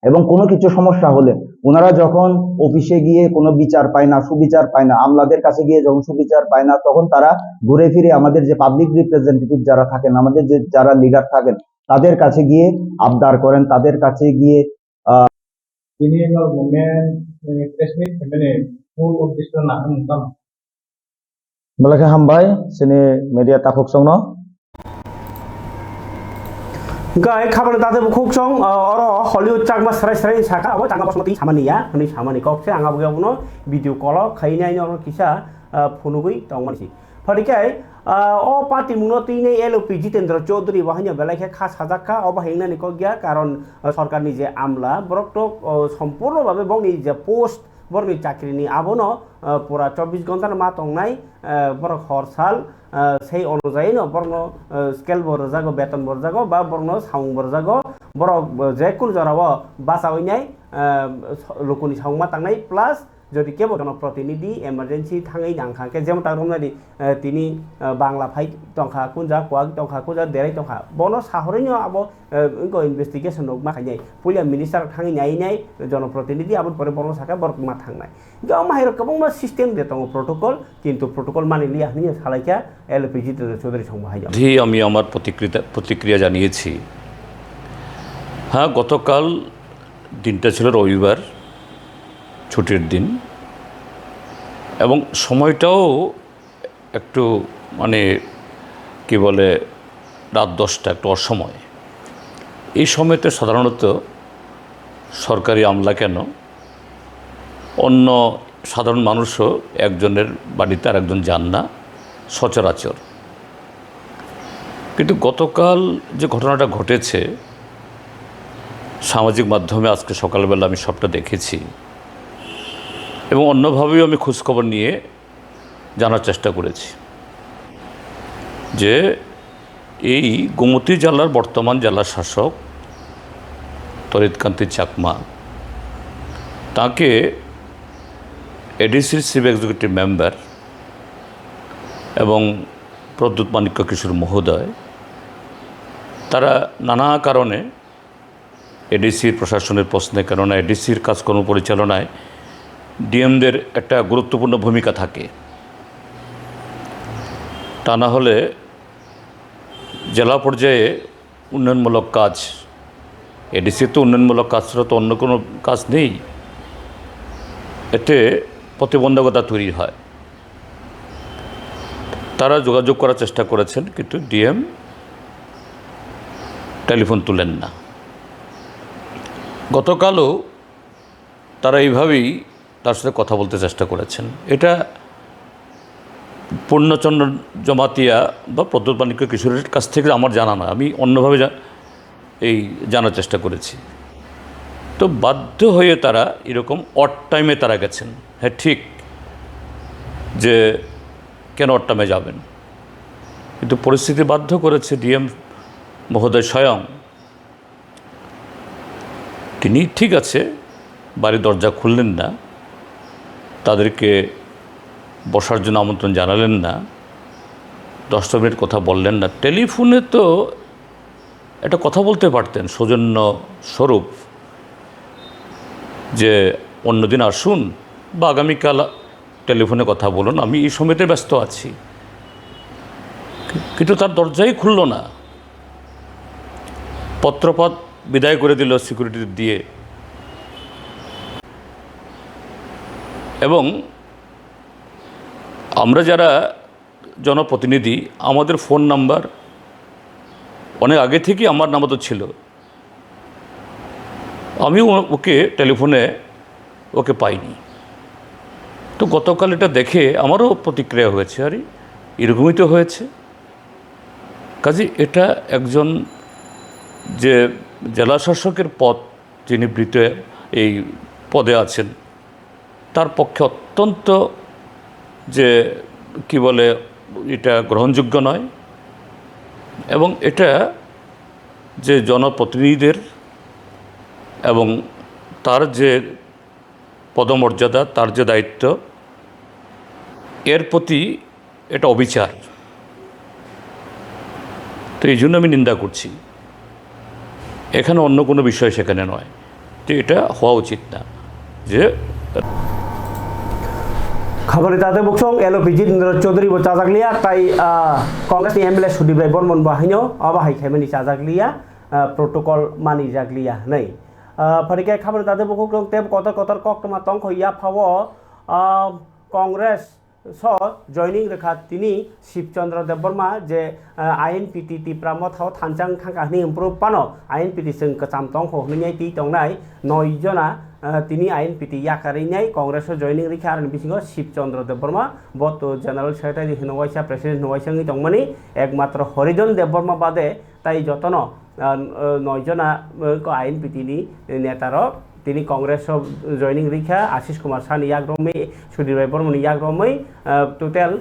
Speaker 6: এবং কোনো কিছু সমস্যা হলে ওনারা যখন অফিসে গিয়ে কোনো বিচার পায় না, সুবিচার পায় না, আমলাদের কাছে গিয়ে যখন সুবিচার পায় না, তখন তারা ঘুরে ফিরে আমাদের যে পাবলিক রিপ্রেজেন্টেটিভ যারা থাকেন, আমাদের যে যারা লিডার থাকেন, তাদের কাছে গিয়ে আবদার করেন, তাদের কাছে গিয়ে
Speaker 2: তিনি এবার মেন প্রেস মিট মানে মূল উদ্দেশ্য না হামতাম
Speaker 6: Hwnlaikha hambai sini media tapuk songno
Speaker 1: গাই খাবার দাদে বুকুক সং অর হলিউড চাকমা সরাই সরাই সাকা আবো চাকমা বসমতি সামানিয়া হনি সামানি ককছে আঙা বুগাবনো ভিডিও কল খাইনাই নর কিসা ফনুগুই তংমানসি ফরিকাই ও পার্টি মুনতি নে এলপি জিতেন্দ্র চৌধুরী বাহিনী বেলাইখে খাস হাজাকা অবাহিনা নিক গিয়া কারণ সরকারনি যে আমলা বরকটক সম্পূর্ণভাবে বংনি যে পোস্ট বরনি চাকরিনি আবনো পুরা 24 ঘন্টার মা তংনাই বরক হরসাল সেই অনুযায়ী বর্ণ স্কেল বরজাগো বেতন বরজাগো বা বর্ণ সাউং বরজাগো বরক যে কোন জরাব বাসা হইনাই লোকনি সাউংমা তাংনাই প্লাস যদি কেবল জনপ্রতিনিধি এমার্জেন্সি থাঙাই নাংখাকে যেমন তার রমনাদি তিনি বাংলা ফাই টংখা কুঞ্জা কোয়াক টংখা কুঞ্জা দেরাই টংখা বন সাহরইনো আবো ইনভেস্টিগেশন মাখাই পুলিয়া মিনিস্টার থাঙাই নাই জনপ্রতিনিধি আবার পরে বর্ণ শাখা বরকমা থাংনাই গাও মাহির কবংমা সিস্টেম দে তং প্রটোকল কিন্তু প্রটোকল মানে লিয়া হনি সালাইকা এলপি জিতেন্দ্র চৌধুরী সংবাহাই
Speaker 7: আমি আমার প্রতিক্রিয়া জানিয়েছি। হ্যাঁ, গতকাল দিনটা ছিল রবিবার, ছুটির দিন, এবং সময়টাও একটু মানে কি বলে রাত 10টা, একটু অসময়। এই সময়তে সাধারণত সরকারি আমলা কেন অন্য সাধারণ মানুষও একজনের বাড়িতে আর একজন যান না সচরাচর। কিন্তু গতকাল যে ঘটনাটা ঘটেছে সামাজিক মাধ্যমে আজকে সকালবেলা আমি সবটা দেখেছি এবং অন্যভাবেও আমি খোঁজখবর নিয়ে জানার চেষ্টা করেছি যে এই গোমতী জেলার বর্তমান জেলা শাসক তরিৎকান্তি চাকমা, তাকে এডিসির চিফ এক্সিকিউটিভ মেম্বার এবং প্রদ্যুৎ মাণিক্য কিশোর মহোদয়, তারা নানা কারণে এডিসির প্রশাসনের প্রশ্নের কারণে এডিসির কাজকর্ম পরিচালনায় ডিএমদের একটা গুরুত্বপূর্ণ ভূমিকা থাকে। তা না হলে জেলা পর্যায়ে উন্নয়নমূলক কাজ, এডিসির তো উন্নয়নমূলক কাজ ছাড়া তো অন্য কোনো কাজ নেই, এতে প্রতিবন্ধকতা তৈরি হয়। তারা যোগাযোগ করার চেষ্টা করেছেন কিন্তু ডিএম টেলিফোন তুলেন না। গতকালও তারা এইভাবেই তার সাথে কথা বলতে চেষ্টা করেছেন। এটা পূর্ণচন্দ্র জমাতিয়া বা প্রদ্যুৎ মাণিক্য কিশোরের কাছ থেকে আমার জানা না, আমি অন্যভাবে জানার চেষ্টা করেছি। তো বাধ্য হয়ে তারা এরকম অড টাইমে তারা গেছেন। হ্যাঁ, ঠিক যে কেন অড টাইমে যাবেন, কিন্তু পরিস্থিতি বাধ্য করেছে। ডিএম মহোদয় স্বয়ং তিনি ঠিক আছে বাড়ির দরজা খুললেন না, তাদেরকে বসার জন্য আমন্ত্রণ জানালেন না, 10 মিনিট কথা বললেন না। টেলিফোনে তো একটা কথা বলতে পারতেন সৌজন্য স্বরূপ, যে অন্যদিন আসুন বা আগামীকাল টেলিফোনে কথা বলুন, আমি এই সময়তে ব্যস্ত আছি। কিন্তু তার দরজাই খুলল না, পত্রপাত বিদায় করে দিল সিকিউরিটি দিয়ে। এবং আমরা যারা জনপ্রতিনিধি, আমাদের ফোন নাম্বার অনেক আগে থেকেই আমার নাম্বার তো ছিল, আমিও ওকে টেলিফোনে ওকে পাইনি। তো গতকাল এটা দেখে আমারও প্রতিক্রিয়া হয়েছে, আরে এরকমই তো হয়েছে। কাজে এটা একজন যে জেলা শাসকের পদ, যিনি বৃত্ত এই পদে আছেন, তার পক্ষে অত্যন্ত যে কি বলে এটা গ্রহণযোগ্য নয়। এবং এটা যে জনপ্রতিনিধিদের এবং তার যে পদমর্যাদা, তার যে দায়িত্ব, এর প্রতি এটা অবিচার। তো এই জন্য আমি নিন্দা করছি। এখানে অন্য কোনো বিষয় সেখানে নয়। তো এটা হওয়া উচিত না যে
Speaker 1: खबर ताते बुकसं एलओपि जितेंद्र चौधरी बो चाजागलिया ताई कांग्रेस नि एमएलए सुदीप बर्मन बाहायनो अबाहाय खायमानि चाजागलिया प्रोटोकॉल मानि जागलिया नै फरिके खबर ताते बुकसं तेब कतर कतर कक्टमा तंख या फावो कांग्रेस स जॉइनिंग रेखा तिनी शिवचंद्र देबबर्मा जे आईएनपीटी तिप्रा मथाव थानचां थांका नि इमप्रुव पानो आईएनपीटी जों कचाम तंख हनियाय ति तंनाय 9 जना তিনি আইএনপিটি ইয়াকারিনাই কংগ্রেস জয়নিং রেখা আর বিসিং শিবচন্দ্র দেববর্মা বত জেনারেল সেক্রেটারি হিনওয়াইসা প্রেসিডেন্ট হিনওয়াইসাঙ্গি তংমানি একমাত্র হরিজন দেববর্মা বাদে তাই যতন 9 জনা আইএনপিটিনি নেতার তিনি কংগ্রেস জয়নিং রেখা আশিস কুমার সানি ইয়াগ্রমে সুধীর বর্মন ইয়াগ্রমে টোটাল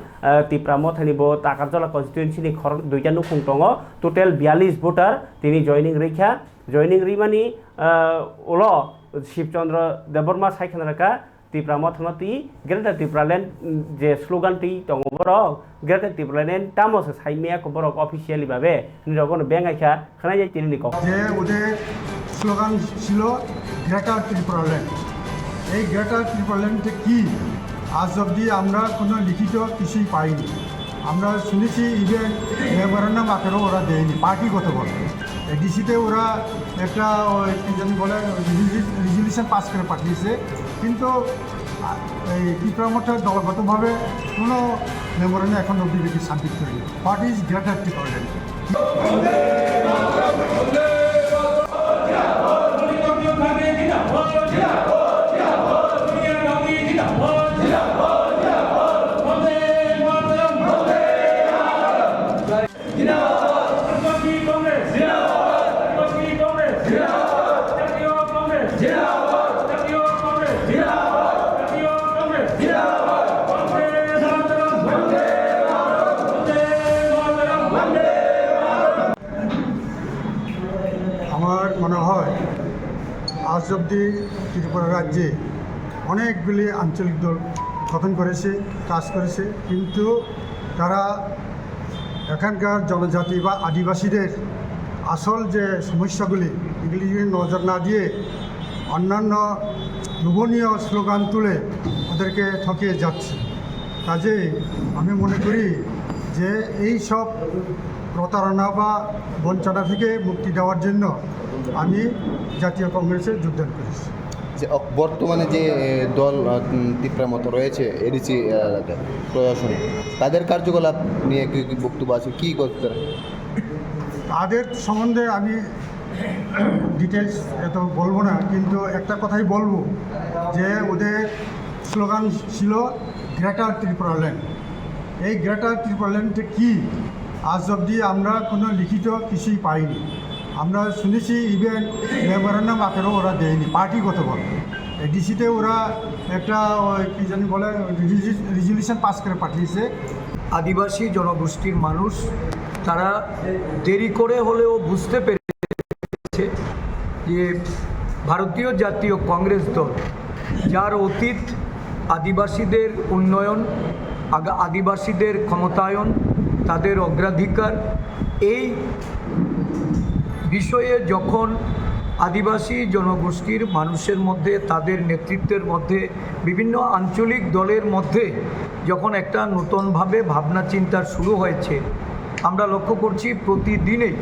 Speaker 1: তিপ্রা মথানি বো তাকারজলা কনস্টিটুয়েন্সিনি খর দুইটা নুখুং দङ টোটাল 42 ভোটার তিনি জয়নিং রেখা জয়নিং রিমানি ওল शिवचंद्र देबबर्मा सायखना रेखा त्रिपुरा मथनती ग्रेटर त्रिपुरालैंड जे स्लोगान टी दङ बरक ग्रेटर त्रिपुरालैंड तामस साइमेया को बरक অফিশিয়ালি ভাবে নিরগন বেঙ্গাইখা খানাই যাই তিনি কক
Speaker 8: যে ওদের স্লোগান ছিল গ্রেটার ত্রিপুরাল্যান্ড। এই গ্রেটার ত্রিপুরাল্যান্ডে কি আজ অবধি আমরা কোনো লিখিত কিছুই পাইনি। আমরা শুনেছি ইভেন মেমোরেন্ডাম আকারেও ওরা দেয়নি পার্টিগত বলে। ডিসিতে ওরা একটা কি জানি বলে রেজলিউশন পাস করে পাঠিয়েছে, কিন্তু এই ত্রিপুরা মঠে দলগতভাবে কোনো মেমোরেন্ডাম এখন অবধি দেখি শান্তি করেনি। What is greater Tripuraland? আমার মনে হয় আজ অবধি ত্রিপুরা রাজ্যে অনেকগুলি আঞ্চলিক দল গঠন করেছে, কাজ করেছে, কিন্তু তারা এখানকার জনজাতি বা আদিবাসীদের আসল যে সমস্যাগুলি এগুলি নজর না দিয়ে অন্যান্য লোভনীয় স্লোগান তুলে ওদেরকে ঠকিয়ে যাচ্ছে। কাজেই আমি মনে করি যে এই সব প্রতারণা বা বঞ্চনা থেকে মুক্তি দেওয়ার জন্য আমি জাতীয় কংগ্রেসে যোগদান করেছি।
Speaker 9: যে বর্তমানে যে দল ত্রিপুরা মতো রয়েছে এডিসি প্রশাসনে, তাদের কার্যকলাপ নিয়ে কি বক্তব্য আছে, কী করতে?
Speaker 8: তাদের সম্বন্ধে আমি ডিটেলস এত বলবো না, কিন্তু একটা কথাই বলবো যে ওদের স্লোগান ছিল গ্রেটার ত্রিপুরাল্যান্ড। এই গ্রেটার ত্রিপুরাল্যান্ডে কি আজ অবধি আমরা কোনো লিখিত কিছুই পাইনি। আমরা শুনেছি ইভেন মেমোরেন্ডাম আকারেও ওরা দেয়নি পার্টিগত বলে। ডিসিতে ওরা একটা কি জানি বলে রেজলিউশন পাস করে পাঠিয়েছে।
Speaker 10: আদিবাসী জনগোষ্ঠীর মানুষ তারা দেরি করে হলেও বুঝতে পেরেছে যে ভারতীয় জাতীয় কংগ্রেস দল, যার অতীত আদিবাসীদের উন্নয়ন, আদিবাসীদের ক্ষমতায়ন, তাদের অগ্রাধিকার, এই বিষয়ে যখন আদিবাসী জনগোষ্ঠীর মানুষের মধ্যে, তাদের নেতৃত্বের মধ্যে, বিভিন্ন আঞ্চলিক দলের মধ্যে যখন একটা নতুনভাবে ভাবনা চিন্তা শুরু হয়েছে, আমরা লক্ষ্য করছি প্রতিদিনেই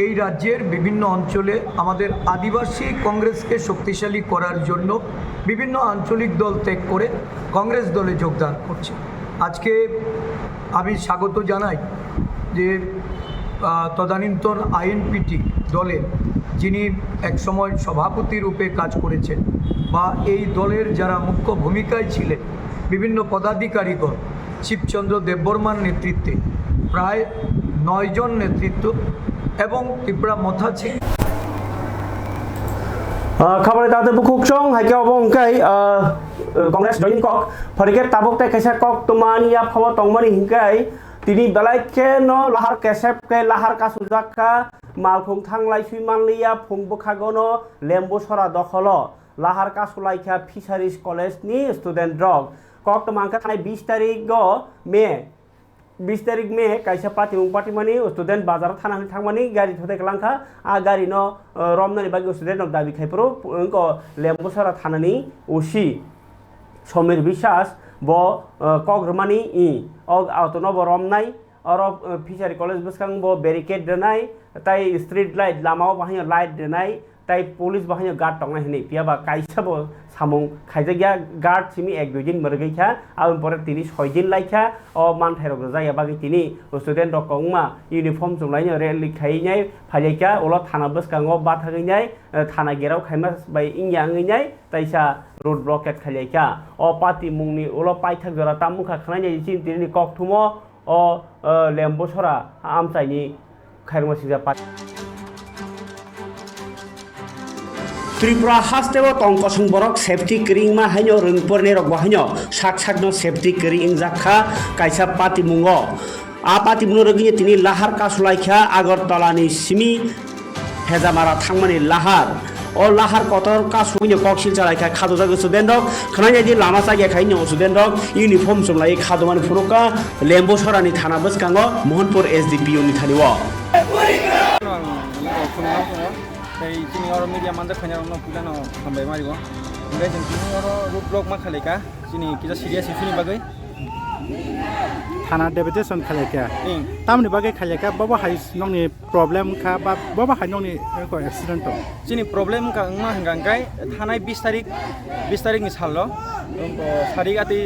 Speaker 10: এই রাজ্যের বিভিন্ন অঞ্চলে আমাদের আদিবাসী কংগ্রেসকে শক্তিশালী করার জন্য বিভিন্ন আঞ্চলিক দল ত্যাগ করে কংগ্রেস দলে যোগদান করছে। আজকে আমি স্বাগত জানাই যে তদানীন্তন আইএনপিটি দলে যিনি একসময় সভাপতি রূপে কাজ করেছেন বা এই দলের যারা মুখ্য ভূমিকায় ছিলেন, বিভিন্ন পদাধিকারীগণ শিবচন্দ্র দেববর্মার নেতৃত্বে প্রায় 9 জন নেতৃত্ব এবং ত্রিপুরা মথা ছিল।
Speaker 1: खबर ताते बुकुक्सं हाइके अबंकाय कांग्रेस जॉइनिंग कक फरिके ताबकते केसे कक तुमानिया फाव तंगमानि हिंकाय तिनी बेलाइके न लाहार केसेपके लाहार कासुजाखा मालफुं थांलाय सुइमानलिया फुंबखागनो लेम्बु सरा दखल लाहार कासुलाइखा फिशारिज कलेज नि स्टुडेंट रक कक तमांका थानाय 20 तारिख मे 20 तारिख मे कायसा पार्टी माने स्टुडेंट बाजार थाना थांमानि गारि थोथाय लांखा आ गारि न रमनानि बागै स्टुडेंट दाबि खायप्रो इंको लेम्बुसरा थानानि ओसी समीर विश्वास ब कग्रमानि इ आउटनो ब रमनाय और फिसारी कॉलेज बसकांग बो बैरिकेड देनाय ताई स्ट्रीट लाइट लामाव बाहाय लाइट देनाय ताई पुलिस बाहाय गार्ड टंनाय हनै पियाबा कायसा बो सामुं खायजागिया गार्ड सिमी 1-2 दिन मरगैखा आउन परे तिनि 6 दिन लाइखा अ मानथायरग जाया बागै तिनि स्टुडेंट रकंमा यूनिफॉर्म जोंलाय रेली खायनाय फायजाइका ओला थाना बसकांग बाथागैनाय थाना गेराव खायमा बाय इंयाङैनाय ताइसा रोड ब्लॉकेट खायजाइका अ पार्टी मुंनि ओला पाइथाक जरा तामुखा खानाय जिन तिनि ककथुमो अ लेम्बुसरा आमसाइनि खायरमसिजा त्रिपुरा हास्टेव टंकसं बरक सेफ्टी क्रिंग मा हाइनो रोंगपरने रक बाहाइनो साक नो सेफ्टी क्रिंग जाखा कायसा पार्टी मुंगो आ पार्टी मुंगो रगिनि तिनि लाहार कासुलाइखा आगरतलानि सिमी हेजामारा थांमानि लाहार ओ लाहार कतर कासुइनो कक्सिल चालाइखा खादो जागो स्टुडेंट खनायदि लामा सागे खाइनो स्टुडेंट यूनिफॉर्म जोंलाय खादोमानि फुरुका लेम्बुसरानि थाना बसकांगो मोहनपुर एसडीपीओ नि थानिव
Speaker 2: ini orang media manjat kanya orang pulang no sampai mari go. Enggak jadi orang road block mak khalika. Sini kita serius isu ni bagai.
Speaker 8: थाना डेपुटेशन खालेका तामनि बागै खालेका बाबा हाइ नंनि प्रॉब्लम खा बाबा high नंनि को accident तो
Speaker 2: जिनि problem का मा हंगांगाय थानाय 20 तारिख नि साललो सारि गाति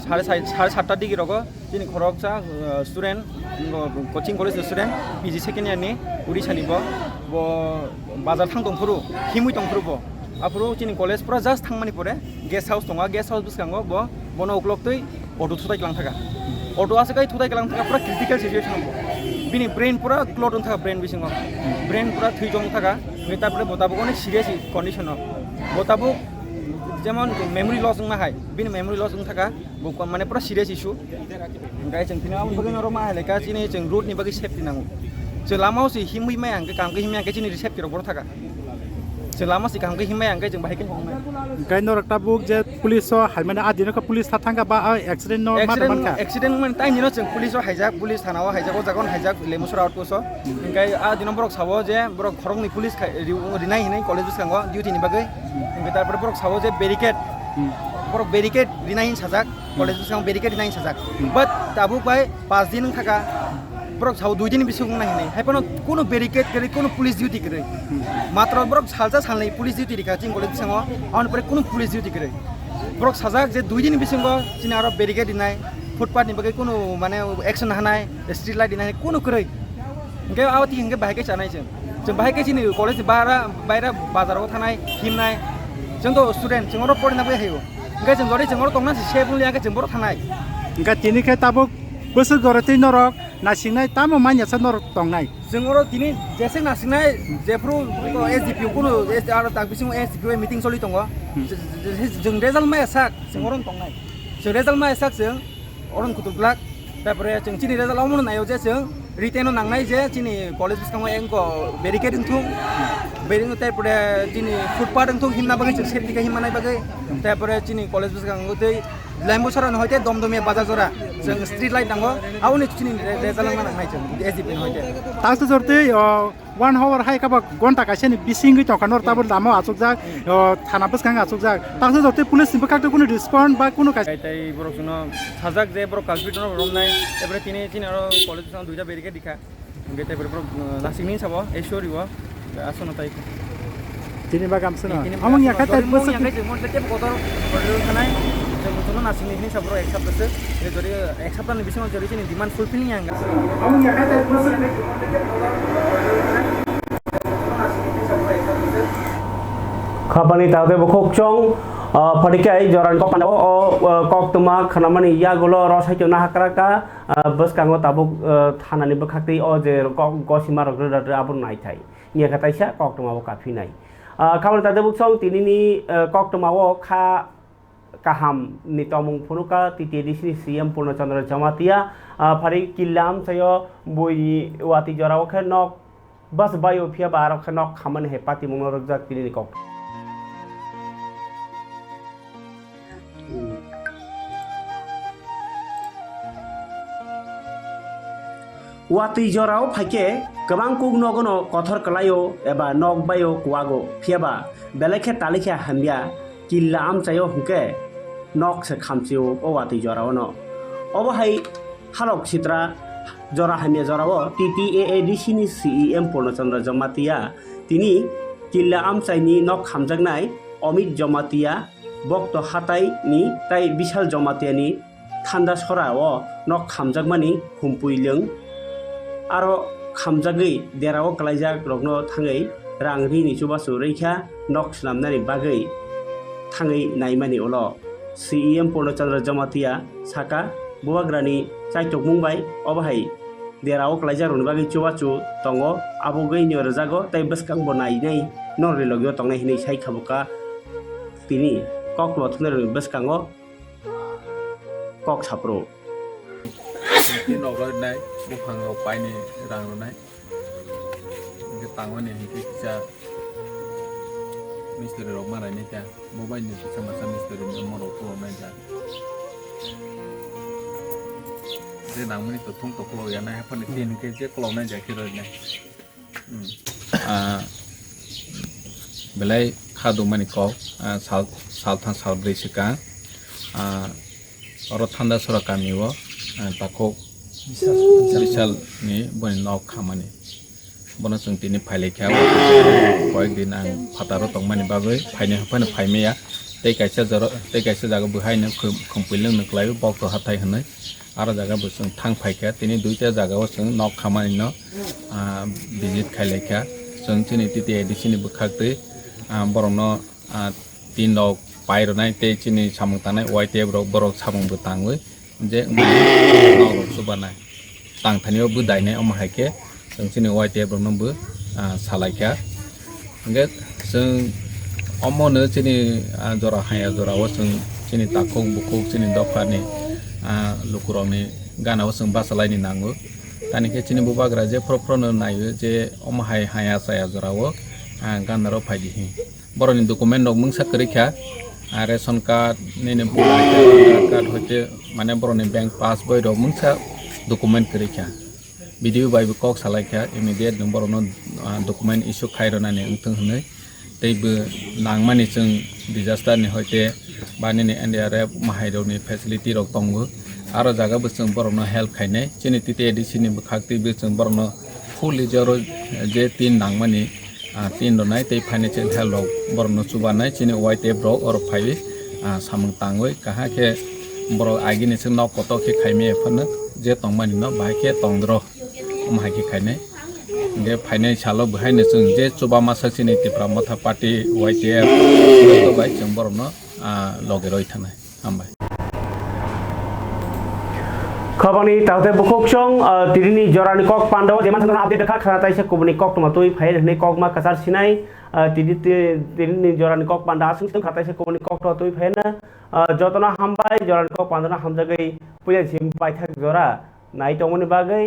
Speaker 2: 7:30 दिगि रगो जिनि खरकसा student coaching college student PG second year नि उड़ीसानि बो बाजार थां दंफुरु हिमुइ दंफुरु बो आफुरु जिनि कॉलेज पुरा जस्ट थांमानि परे गेस्ट हाउस दंगा गेस्ट हाउस बुसकांगो बो बनो ओक्लक तै ऑटो थुताय गलां थाका ऑटो आसे गाय थुताय गलां थाका पुरा क्रिटिकल सिचुएशन बो बिनि ब्रेन पुरा क्लट उन थाका ब्रेन बिसिंगो ब्रेन पुरा थै जम थाका मेता पुरा बताबो ने सीरियस कंडीशन बताबो जेमन मेमोरी लॉस ना हाय बिनि मेमोरी लॉस उन थाका बो माने पुरा सीरियस इशू गाय जों थिना आम बगै नरो मा हालेका जिनि जों रोड नि बगै सेफ्टी नांगो जों लामाव सि हिमै माय आंगे कामगे हिमै आंगे जिनि सेफ्टी रबर थाका जों लामा सि कामगे हिमै आंगे जों बाहायके हमनाय
Speaker 8: गाय नरकटा बुक जे पुलिस हायमाने आदिनो का पुलिस थांगा बा एक्सीडेंट न मानका
Speaker 2: एक्सीडेंट मन टाइम दिनो जों पुलिस हाइजाक पुलिस थानाव हाइजाक जागोन हाइजाक लेमुसरा आउटपोस्ट इंगाय आ दिनो बरक साबो जे बरक खरंनि पुलिस रिनाय हिनै कॉलेज बिसकांगो डिउटी नि बागै इंगाय तारपर बरक साबो जे बैरिकेड बरक बैरिकेड रिनाय हिन साजाक कॉलेज बिसकांगो बैरिकेड रिनाय हिन साजाक बाट ताबुक बाय 5 दिन थाका बरक साबो 2 दिन बिसुं नाय हिनै हायपनो कोनो बैरिकेड करे कोनो पुलिस डिउटी करे मात्र बरक सालजा सालनै पुलिस डिउटी रिखा चिं कॉलेज बिसकांगो आउन परे कोनो पुलिस डिउटी करे बरक साजाक जे 2 दिन बिसंगो चिना आरो बैरिकेड दिनाय फुटपाथ नि बगै कोनो माने एक्शन हानाय स्ट्रीट लाइट दिनाय कोनो करे इंगे आवति हिंगे बाहायके चानाय जों बाहायके चिनि कॉलेज बायरा बाजाराव थानाय हिमनाय जोंथ स्टूडेंट जोंरो पढिना बै हायो इंगे जों गरे जोंरो तंना से बुलियाके जों बर थानाय
Speaker 8: इंगा तिनिखे ताबो बोसोर गरते नरक नासिंनाय तामो मान्यासा नरक तंनाय
Speaker 2: जोंरो दिनि जेसे नासिंनाय जेफ्रु एसडीपी कोनो आरो ताक बिसिं एसडीपी मीटिंग सलि दंगो जों रिजाल्ट मा एसाक जोंरो तंनाय जों रिजाल्ट मा एसाक जों अरन कुतुब्लाक तारपरे जों चिनि रिजाल्ट आव मन नायो जे जों रिटेनो नांनाय जे चिनि कॉलेज बिसकांगो एंको बैरिकेड इंथु बेरिंग तारपरे चिनि फुटपाथ इंथु हिमना बगै जों सेफ्टी का हिमानाय बगै तारपरे चिनि कॉलेज बिसकांगो तै लेम्बुसरा नहयते दमदमिया बाजार जरा जों स्ट्रीट लाइट नांगो आवनि चिनि रिजाल्ट नांनाय जों एसडीपी नहयते
Speaker 8: तासो जरते 1 आवर हाय काबा घंटा कासेनि बिसिंगै तंखानर ताबो लामा आचुकजाक थाना बसकांग आचुकजाक तासो जरते पुलिस निबो काकते कोनो रिस्पन्ड बा कोनो कासे
Speaker 2: ताई बरक जुनो साजाक जे बरक कालपिट न रमनाय एबरे तिनि आरो कॉलेज बिसकांग दुइटा बैरिकेड दिखा इंगे ताइबर बरक नासिंनि साबो एश्वरिबो आसनो ताइ तिनि बा गामसना आमं याखा ताइ बस मोनते कतर थानाय जों मोथनो नासिंनि साबरो एक सप्ताहसो ए जरि एक सप्ताहनि बिसिङाव जरि तिनि डिमान्ड फुलफिलिं आंगा
Speaker 8: आमं याखा ताइ बस
Speaker 1: खापानि ताते बखोकचों फडिकाय जरान को पानो कक तुमा खनामानि यागुलो रसाइतो नाहाक्राका बसकांगो ताबुक थानानि बखाक्ति अ जे गसिमा रगरदार आबुन नायथाय निया खाताइसा कक तुमाबो काफिनाय खाबानि ताते बुकसों तिनिनि कक तुमावो खा kaham ni tomung punuka titi di sini siam Purnachandra Jamatia pari kilam sayo boi wati jaraw khenok bas bayo phia barok khenok khaman he pati mungorok jak tini kok watui jorao phaike kabang kuk nogono kothor kalayo eba nok bayo kuago phiaba belekhe talikhe hambia killa amchayo huke nok se khamchiu o watui jorao no obo hai halok sitra jora hamia jorao TTAADC ni CEM Purnachandra Jamatia tini killa amchaini nok khamjaknai Omid Jamatia bokto hatai ni tai bishal Jamatia ni thanda sora o nok khamjakmani humpuileung aro khamjagui derao kalaijak rokno thangai rang rini chubasu reikha nok slamnani bagui thangai naimani olo CEM Purnachandra Jamatia saka bubagrani chaitok mungbai obahai derao kalaijak rokni bagui chubachu tongo abogui ni rajago tai beskang bonai nei norri logyo tongnai hinai sai khabuka tini koklo thunai beskango kok sapro
Speaker 11: tin đầu rồi này bốc hàng ở bay này rằng rồi này cái tăng này cái cha Mister Romna này cha mobile này sama sama Mister Romna rồi này cha cái nang này tụt thung tụt lôi này phần tin cái chiếc lồng này cha kia rồi này belai khadu mani ko sal thang sal beri seka orang thanda sura kami wo takok misal ni boni nok khamani bono sungti ni phaile kya koek din ang phataro tongmani bagoi phaine hapane phaimeya tei kaisa jaga buhai na khumpuileng naklai bok to hathai hanai ara jaga bu sung thang phaikya tini duita jaga o sung nok khamani no visit khaile kya sung tini TTAADC ni bukhakte borongno tin nok pai rồi này tê chini samung tanai white tê borok samung bu tangoi je nok suba nai tang thanio bu dai nai om haike sung chini white tê borok nom bu salai kya nge sung omo ne chini jora haya jora wa sung chini takong bukuk chini dokani lukurong ni gana wa sung basalai ni nangu tani ke chini bubagra je pro no nai je om hai haya saya jora wo gana ro phai hi boroni document nok mung sakri kya ration card নিনে card হচ্ছে মানে বড় bank পাসবই রক মুংসা document করিখা video বাই কক সালাইখা ইমিডিয়েট বড় ডকুমেন্ট ইস্যু খাইরনানি উংথং হनै তৈবো নাংমানি जों डिजास्टार नि हयते बानि NDRF माहाइरनि फेसिलिटी रक दंबो आरो जागाबो जों बरनो हेल्प खायनाय चिनि TTAADC नि बखाक्तिबो जों बरनो फुलि जरो जे तीन नांमानि tin rồi này tây financial help borno chuba nai chini white tape bro or phai samung tangoi kaha ke bro agi ni sing nok koto ke khaime phana je tongmani no bai ke tongdro mai ke khaine ge financial bhai ne sing je chuba masa chini tipra Motha party white tape to bai chang borno loge roi thanai ambai
Speaker 1: खबरनि ताते बुखोक्सं तिरिनि जरानि कक पांडव जेमान थांना update खा खाताय से कुबनि कक तमतोय file हने कक मा कसार सिनाय तिरिनि जरानि कक पांडा सिं खाताय से कुबनि कक तमतोय फाइल जतना हामबाय जरानि कक पांडना हामजागै पुया सिम बायथाक जरा नाय तमनि बागै